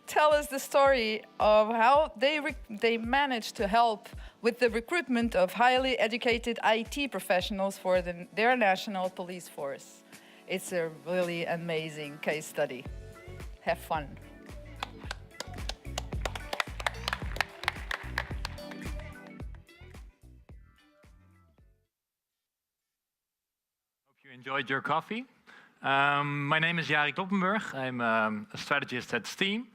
tell us the story of how they managed to help with the recruitment of highly educated IT professionals for their national police force. It's a really amazing case study. Have fun. Hope you enjoyed your coffee. My name is Jari Kloppenburg. I'm a strategist at Steam.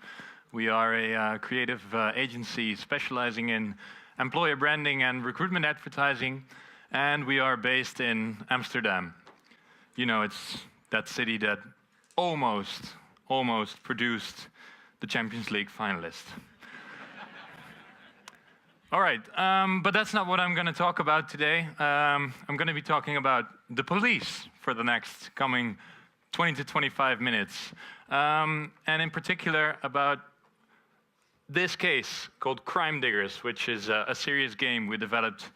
We are a creative agency specializing in employer branding and recruitment advertising, and we are based in Amsterdam. You know, it's that city that almost produced the Champions League finalist. All right, but that's not what I'm going to talk about today. I'm going to be talking about the police for the next coming 20 to 25 minutes, and in particular about this case called Crime Diggers, which is a serious game we developed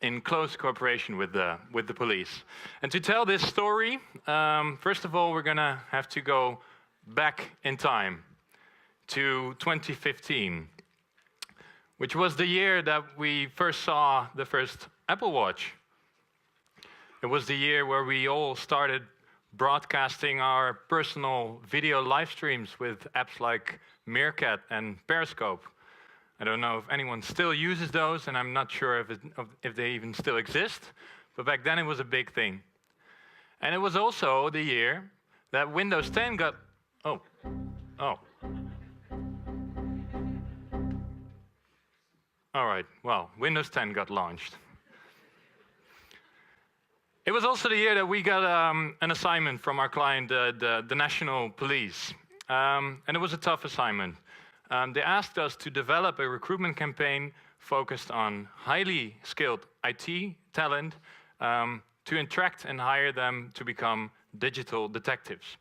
in close cooperation with the police. And to tell this story, first of all, we're going to have to go back in time to 2015. Which was the year that we first saw the first Apple Watch. It was the year where we all started broadcasting our personal video live streams with apps like Meerkat and Periscope. I don't know if anyone still uses those, and I'm not sure if they even still exist, but back then it was a big thing. And it was also the year that Windows 10 got... Oh. All right, well, Windows 10 got launched. It was also the year that we got an assignment from our client, the National Police. And it was a tough assignment. They asked us to develop a recruitment campaign focused on highly skilled IT talent to attract and hire them to become digital detectives.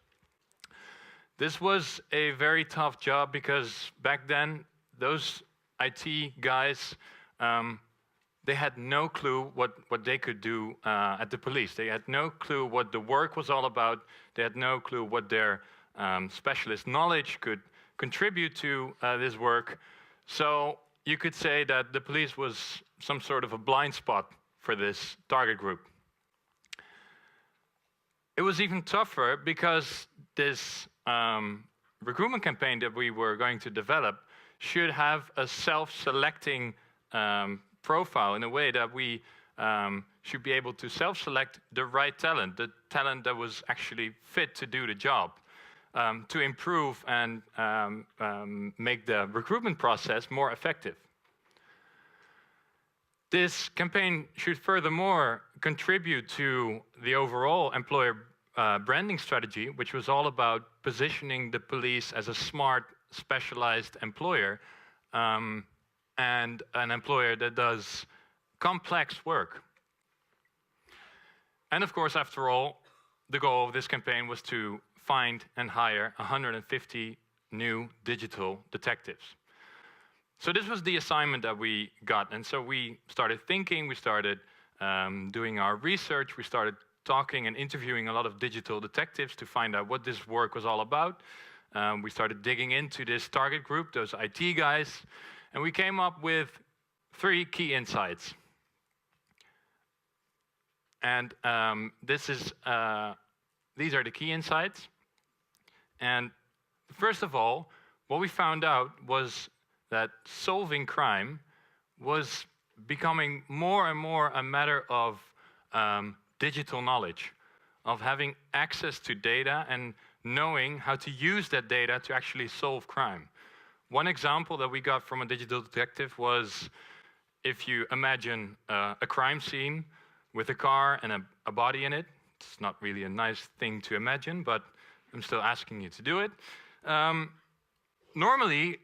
This was a very tough job because back then, those IT guys, they had no clue what they could do at the police. They had no clue what the work was all about. They had no clue what their specialist knowledge could contribute to this work. So you could say that the police was some sort of a blind spot for this target group. It was even tougher because this recruitment campaign that we were going to develop should have a self-selecting profile in a way that we should be able to self-select the right talent, the talent that was actually fit to do the job, to improve and make the recruitment process more effective. This campaign should furthermore contribute to the overall employer branding strategy, which was all about positioning the police as a smart, specialized employer and an employer that does complex work. And of course, after all, the goal of this campaign was to find and hire 150 new digital detectives. So this was the assignment that we got. And so we started thinking, we started doing our research, we started talking and interviewing a lot of digital detectives to find out what this work was all about. We started digging into this target group, those IT guys, and we came up with 3 key insights. And these are the key insights. And first of all, what we found out was that solving crime was becoming more and more a matter of digital knowledge, of having access to data and knowing how to use that data to actually solve crime. One example that we got from a digital detective was if you imagine a crime scene with a car and a body in it. It's not really a nice thing to imagine, but I'm still asking you to do it. Normally,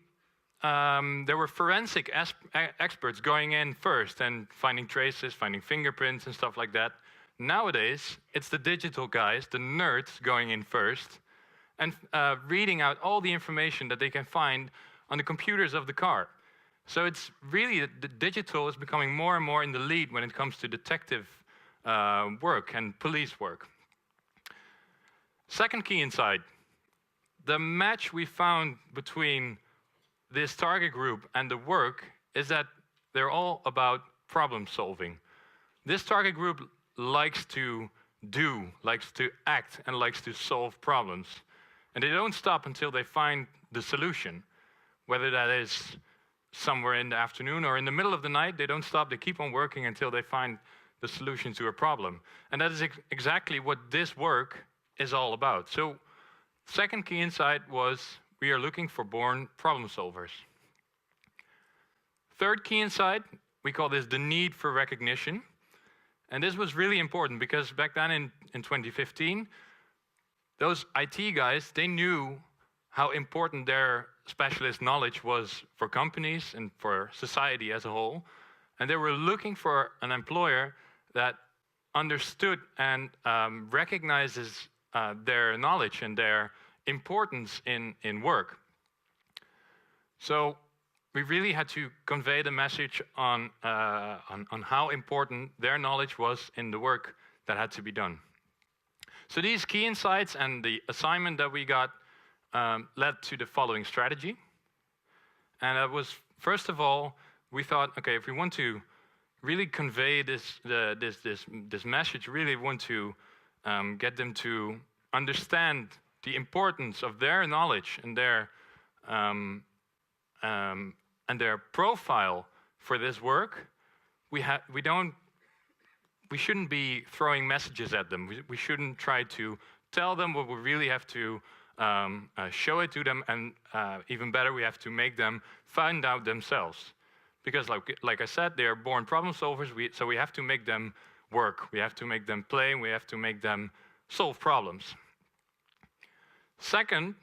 there were forensic experts going in first and finding traces, finding fingerprints and stuff like that. Nowadays, it's the digital guys, the nerds, going in first and reading out all the information that they can find on the computers of the car. So it's really, the digital is becoming more and more in the lead when it comes to detective work and police work. Second key insight, the match we found between this target group and the work is that they're all about problem solving. This target group likes to likes to act, and likes to solve problems. And they don't stop until they find the solution. Whether that is somewhere in the afternoon or in the middle of the night, they don't stop. They keep on working until they find the solution to a problem. And that is exactly what this work is all about. So, second key insight was we are looking for born problem solvers. Third key insight, we call this the need for recognition. And this was really important because back then in 2015, those IT guys, they knew how important their specialist knowledge was for companies and for society as a whole. And they were looking for an employer that understood and recognizes their knowledge and their importance in work. So we really had to convey the message on how important their knowledge was in the work that had to be done. So these key insights and the assignment that we got led to the following strategy. And that was, first of all, we thought, okay, if we want to really convey this message, really want to get them to understand the importance of their knowledge and their profile for this work, we shouldn't be throwing messages at them. We shouldn't try to tell them, but we really have to show it to them, and even better, we have to make them find out themselves. Because like I said, they are born problem solvers, so we have to make them work. We have to make them play, and we have to make them solve problems. Second,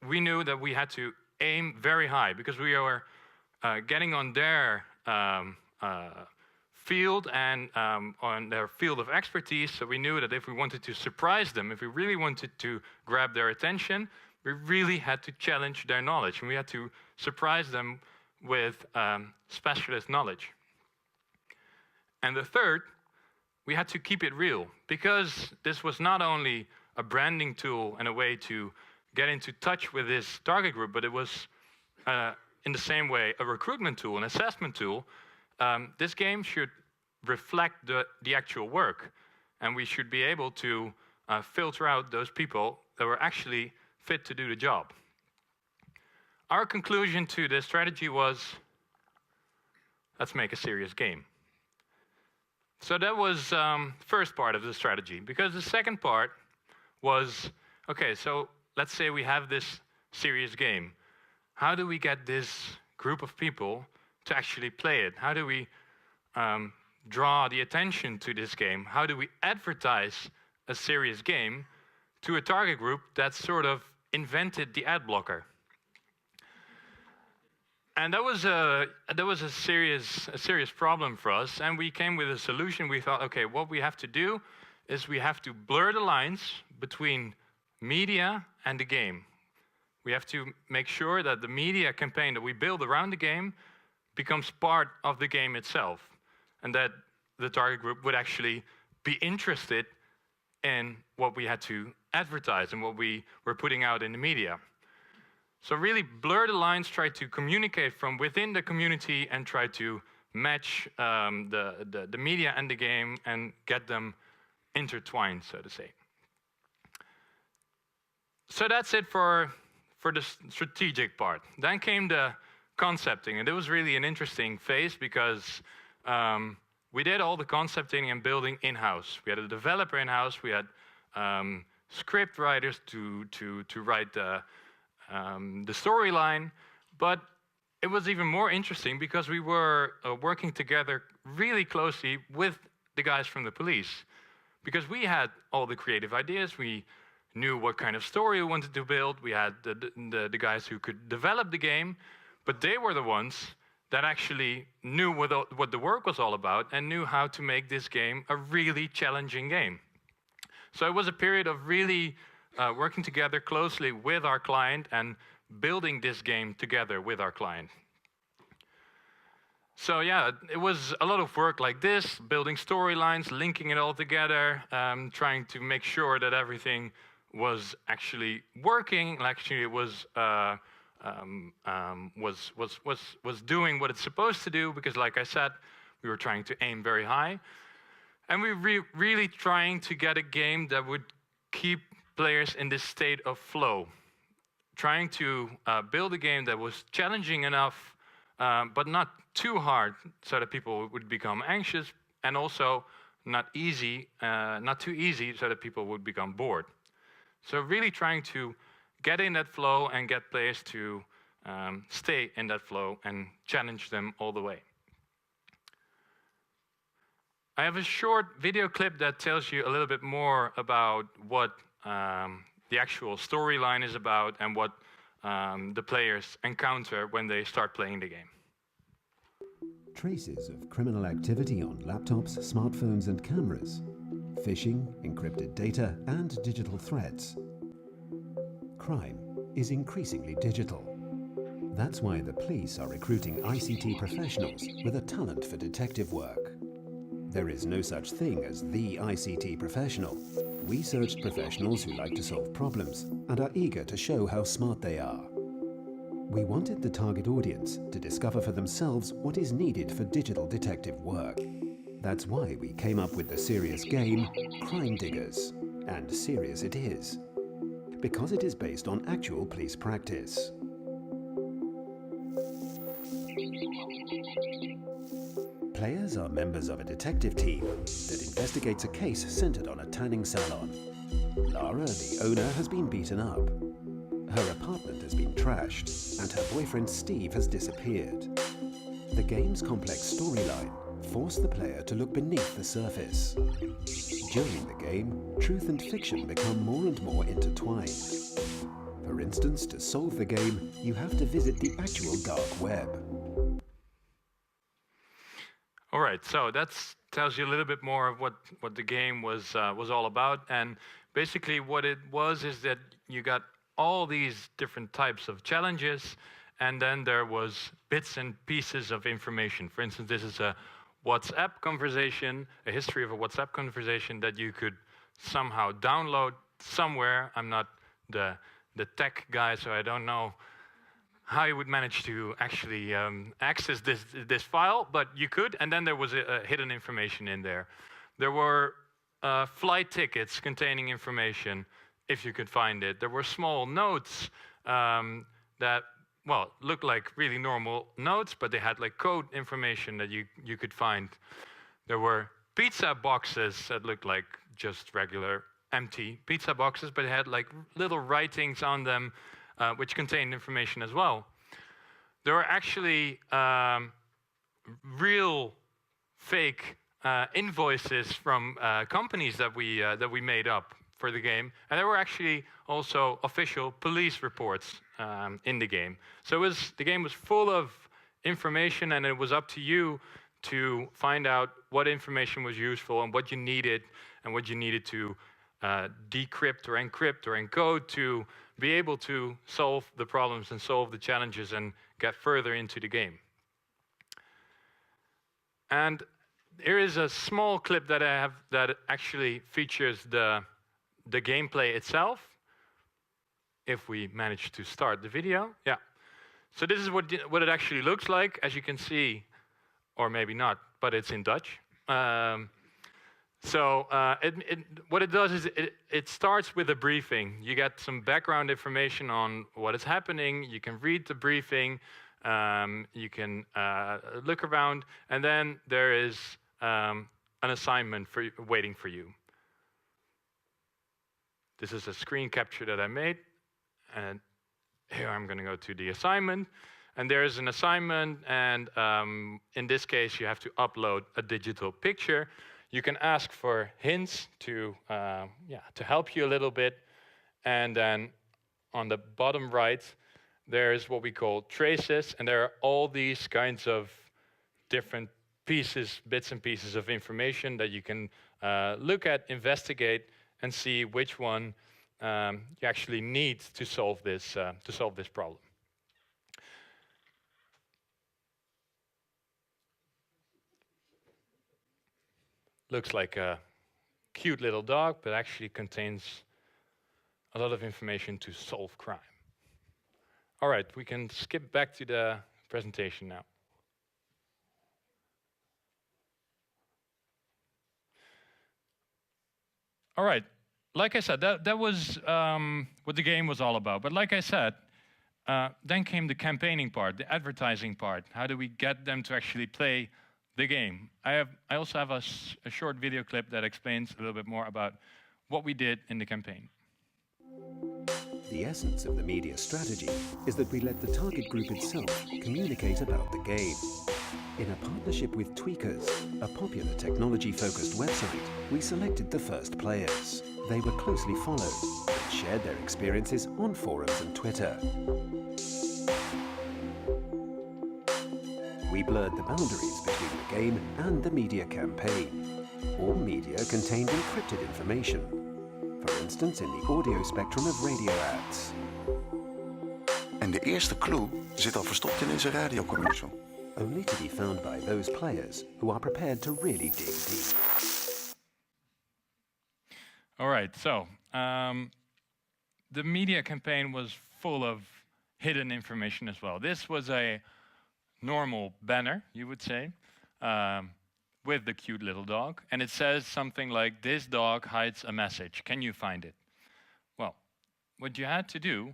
we knew that we had to aim very high because we were getting on their field and on their field of expertise. So we knew that if we wanted to surprise them, if we really wanted to grab their attention, we really had to challenge their knowledge, and we had to surprise them with specialist knowledge. And the third, we had to keep it real, because this was not only a branding tool and a way to get into touch with this target group, but it was, in the same way, a recruitment tool, an assessment tool. This game should reflect the actual work, and we should be able to filter out those people that were actually fit to do the job. Our conclusion to this strategy was, let's make a serious game. So that was first part of the strategy, because the second part was, okay, so let's say we have this serious game. How do we get this group of people to actually play it? How do we draw the attention to this game? How do we advertise a serious game to a target group that sort of invented the ad blocker? And that was a serious problem for us, and we came with a solution. We thought, okay, what we have to do is we have to blur the lines between media and the game. We have to make sure that the media campaign that we build around the game becomes part of the game itself, and that the target group would actually be interested in what we had to advertise and what we were putting out in the media. So really blur the lines, try to communicate from within the community, and try to match the media and the game and get them intertwined, so to say. So that's it for the strategic part. Then came the concepting, and it was really an interesting phase because we did all the concepting and building in-house. We had a developer in-house, we had script writers to write the storyline, but it was even more interesting because we were working together really closely with the guys from the police, because we had all the creative ideas, we knew what kind of story we wanted to build, we had the guys who could develop the game, but they were the ones that actually knew what the work was all about and knew how to make this game a really challenging game. So it was a period of really working together closely with our client and building this game together with our client. So yeah, it was a lot of work like this, building storylines, linking it all together, trying to make sure that everything was actually working. Actually, it was doing what it's supposed to do, because, like I said, we were trying to aim very high, and we were really trying to get a game that would keep players in this state of flow. Trying to build a game that was challenging enough, but not too hard, so that people would become anxious, and also not too easy, so that people would become bored. So really trying to get in that flow and get players to stay in that flow and challenge them all the way. I have a short video clip that tells you a little bit more about what the actual storyline is about and what the players encounter when they start playing the game. Traces of criminal activity on laptops, smartphones and cameras, phishing, encrypted data and digital threats. Crime is increasingly digital. That's why the police are recruiting ICT professionals with a talent for detective work. There is no such thing as the ICT professional. We searched professionals who like to solve problems and are eager to show how smart they are. We wanted the target audience to discover for themselves what is needed for digital detective work. That's why we came up with the serious game, Crime Diggers. And serious it is, because it is based on actual police practice. Players are members of a detective team that investigates a case centered on a tanning salon. Lara, the owner, has been beaten up. Her apartment has been trashed, and her boyfriend Steve has disappeared. The game's complex storyline forced the player to look beneath the surface. During the game, truth and fiction become more and more intertwined. For instance, to solve the game, you have to visit the actual dark web. All right, so that tells you a little bit more of what the game was all about. And basically what it was is that you got all these different types of challenges, and then there was bits and pieces of information. For instance, this is a WhatsApp conversation, a history of a WhatsApp conversation that you could somehow download somewhere. I'm not the tech guy, so I don't know how you would manage to actually access this file, but you could, and then there was a hidden information in there. There were flight tickets containing information, if you could find it. There were small notes that, well, looked like really normal notes, but they had like code information that you could find. There were pizza boxes that looked like just regular empty pizza boxes, but it had like little writings on them which contained information as well. There were actually real fake invoices from companies that we made up for the game, and there were actually also official police reports in the game. So the game was full of information, and it was up to you to find out what information was useful and what you needed to decrypt or encrypt or encode to be able to solve the problems and solve the challenges and get further into the game. And here is a small clip that I have that actually features the gameplay itself. If we manage to start the video, yeah. So this is what it actually looks like, as you can see, or maybe not, but it's in Dutch. What it does is it starts with a briefing. You get some background information on what is happening. You can read the briefing. You can look around, and then there is an assignment waiting for you. This is a screen capture that I made, and here I'm going to go to the assignment. And there is an assignment, and in this case, you have to upload a digital picture. You can ask for hints to help you a little bit. And then on the bottom right, there's what we call traces, and there are all these kinds of different pieces, bits and pieces of information that you can look at, investigate, and see which one you actually need to solve this problem. Looks like a cute little dog, but actually contains a lot of information to solve crime. All right, we can skip back to the presentation now. All right, like I said, that was what the game was all about. But like I said, then came the campaigning part, the advertising part. How do we get them to actually play the game? I also have a short video clip that explains a little bit more about what we did in the campaign. The essence of the media strategy is that we let the target group itself communicate about the game. In a partnership with Tweakers, a popular technology-focused website, we selected the first players. They were closely followed and shared their experiences on forums and Twitter. We blurred the boundaries between the game and the media campaign. All media contained encrypted information, for instance in the audio spectrum of radio ads. En de eerste clue zit al verstopt in deze radiocommercial. Only to be found by those players who are prepared to really dig deep. All right, so the media campaign was full of hidden information as well. This was a normal banner, you would say, with the cute little dog. And it says something like, "This dog hides a message. Can you find it?" Well, what you had to do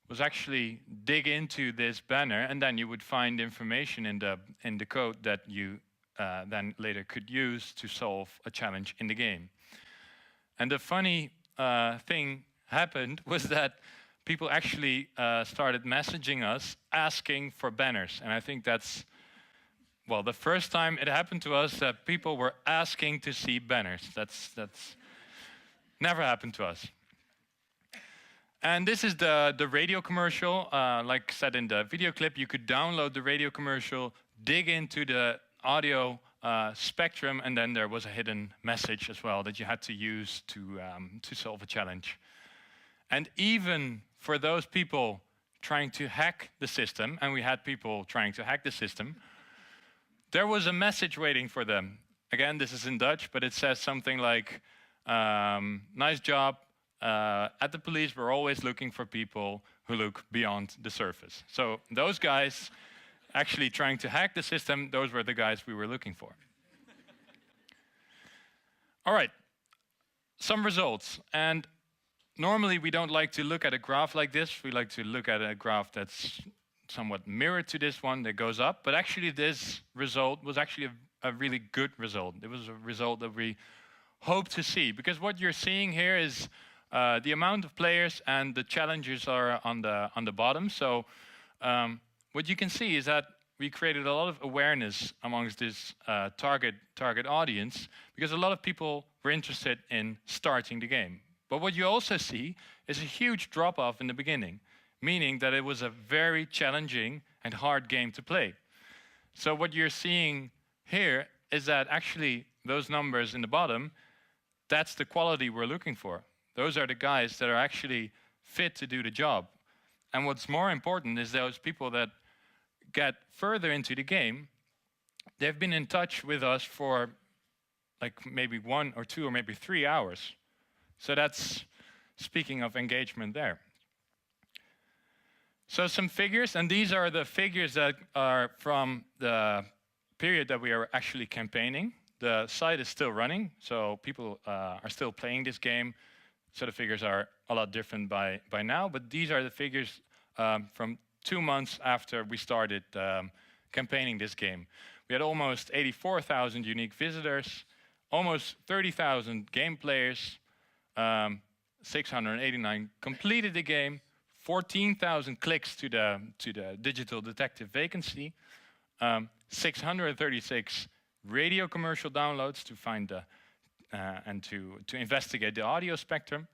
was actually dig into this banner, and then you would find information in the code that you then later could use to solve a challenge in the game. And the funny thing happened was that people actually started messaging us asking for banners. And I think that's, well, the first time it happened to us that people were asking to see banners. That's never happened to us. And this is the radio commercial. Like I said in the video clip, you could download the radio commercial, dig into the audio spectrum, and then there was a hidden message as well that you had to use to solve a challenge. And even for those people trying to hack the system, and we had people trying to hack the system, there was a message waiting for them. Again, this is in Dutch, but it says something like, "Nice job. At the police, we're always looking for people who look beyond the surface." So those guys actually trying to hack the system, those were the guys we were looking for. All right, some results. And normally we don't like to look at a graph like this. We like to look at a graph that's somewhat mirrored to this one that goes up. But actually this result was actually a really good result. It was a result that we hope to see. Because what you're seeing here is the amount of players and the challenges are on the bottom. So what you can see is that we created a lot of awareness amongst this target audience, because a lot of people were interested in starting the game. But what you also see is a huge drop-off in the beginning, meaning that it was a very challenging and hard game to play. So what you're seeing here is that actually those numbers in the bottom, that's the quality we're looking for. Those are the guys that are actually fit to do the job. And what's more important is those people that get further into the game, they've been in touch with us for like maybe 1 or 2 or maybe 3 hours. So that's speaking of engagement there. So some figures, and these are the figures that are from the period that we are actually campaigning. The site is still running, so people are still playing this game. So the figures are a lot different by now, but these are the figures from 2 months after we started campaigning this game. We had almost 84,000 unique visitors, almost 30,000 game players, 689 completed the game, 14,000 clicks to the digital detective vacancy, 636 radio commercial downloads to find the and to investigate the audio spectrum,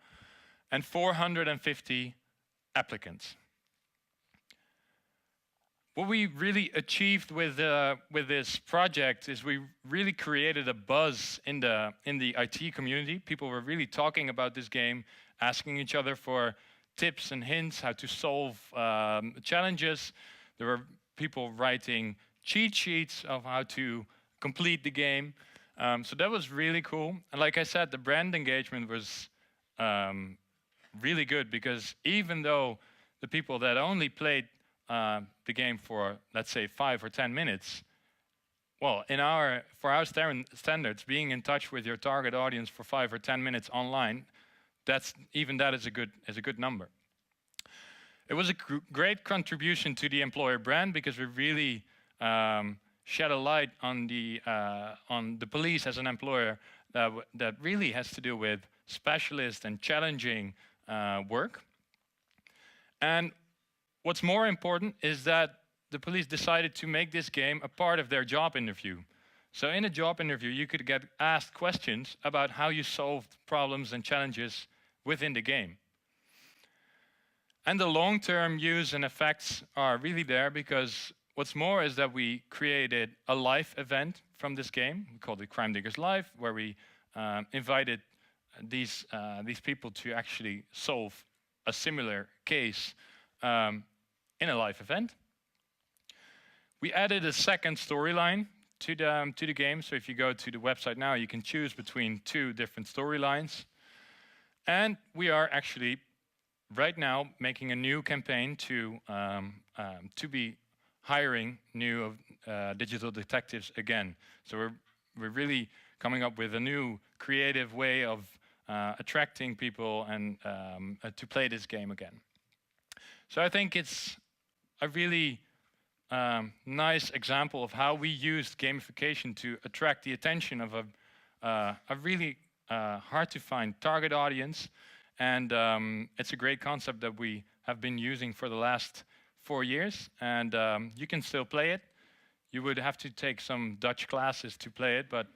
and 450 applicants. What we really achieved with this project is we really created a buzz in the IT community. People were really talking about this game, asking each other for tips and hints how to solve challenges. There were people writing cheat sheets of how to complete the game. So that was really cool. And like I said, the brand engagement was really good because even though the people that only played the game for, let's say, 5 or 10 minutes, well, for our standards, being in touch with your target audience for 5 or 10 minutes online, that is a good number. It was a great contribution to the employer brand because we really shed a light on the police as an employer that really has to do with specialist and challenging work. And what's more important is that the police decided to make this game a part of their job interview. So in a job interview, you could get asked questions about how you solved problems and challenges within the game. And the long-term use and effects are really there because what's more is that we created a live event from this game. We called it Crime Diggers Live, where we invited these people to actually solve a similar case in a live event. We added a second storyline to the game. So if you go to the website now, you can choose between 2 different storylines. And we are actually right now making a new campaign to be hiring new digital detectives again. So we're really coming up with a new creative way of attracting people and to play this game again. So I think it's a really nice example of how we used gamification to attract the attention of a really hard to find target audience. And it's a great concept that we have been using for the last 4 years. And you can still play it. You would have to take some Dutch classes to play it, but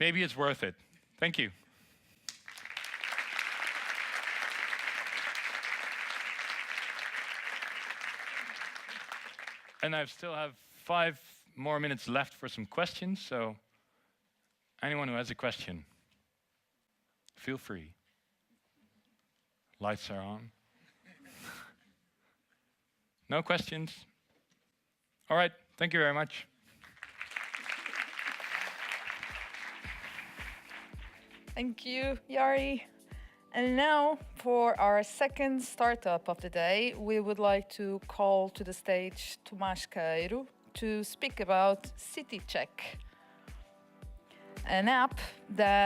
maybe it's worth it. Thank you. And I still have 5 more minutes left for some questions, so anyone who has a question, feel free. Lights are on. No questions? All right, thank you very much. Thank you, Jari. And now, for our second startup of the day, we would like to call to the stage Tomás Cairo to speak about City Check, an app that